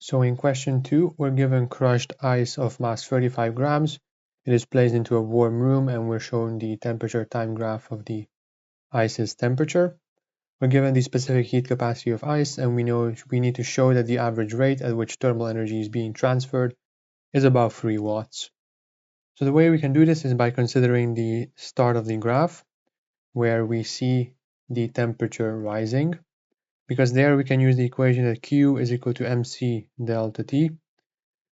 So in question 2, we're given crushed ice of mass 35 grams. It is placed into a warm room and we're shown the temperature time graph of the ice's temperature. We're given the specific heat capacity of ice and we know we need to show that the average rate at which thermal energy is being transferred is about 3 watts. So the way we can do this is by considering the start of the graph where we see the temperature rising, because there we can use the equation that Q is equal to mc delta T.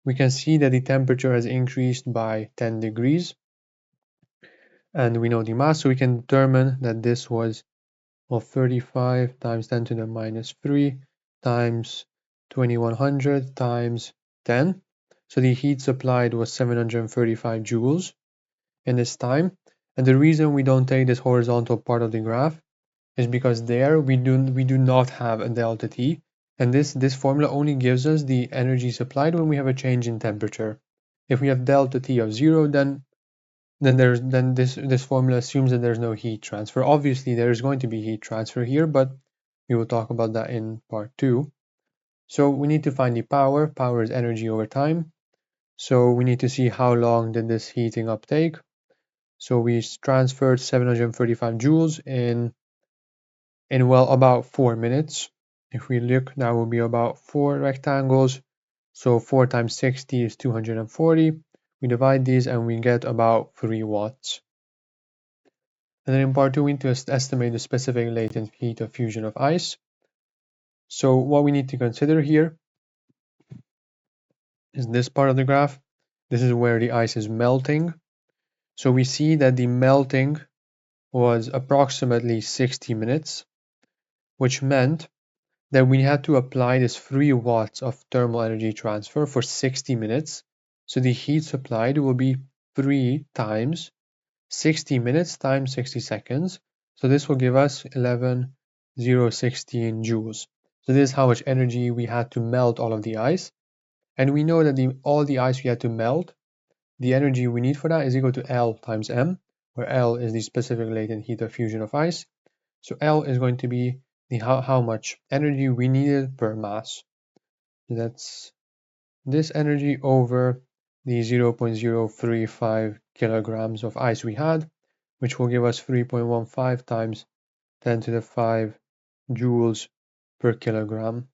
We can see that the temperature has increased by 10 degrees, and we know the mass, so we can determine that this was 35 times 10 to the minus 3 times 2100 times 10. So the heat supplied was 735 joules in this time. And the reason we don't take this horizontal part of the graph is because there we do not have a delta T, and this formula only gives us the energy supplied when we have a change in temperature. If we have delta T of 0, then this formula assumes that there's no heat transfer. Obviously there is going to be heat transfer here, but we will talk about that in part 2. So we need to find the power. Power is energy over time. So we need to see how long did this heating up take. So we transferred 735 joules in well about 4 minutes. If we look, that will be about 4 rectangles. So 4 times 60 is 240. We divide these and we get about 3 watts. And then in part 2, we need to estimate the specific latent heat of fusion of ice. So what we need to consider here is this part of the graph. This is where the ice is melting. So we see that the melting was approximately 60 minutes, which meant that we had to apply this 3 watts of thermal energy transfer for 60 minutes. So the heat supplied will be 3 times 60 minutes times 60 seconds. So this will give us 11,016 joules. So this is how much energy we had to melt all of the ice. And we know that all the ice we had to melt, the energy we need for that is equal to L times M, where L is the specific latent heat of fusion of ice. So L is going to be how much energy we needed per mass. So that's this energy over the 0.035 kilograms of ice we had, which will give us 3.15 times 10 to the 5 joules per kilogram.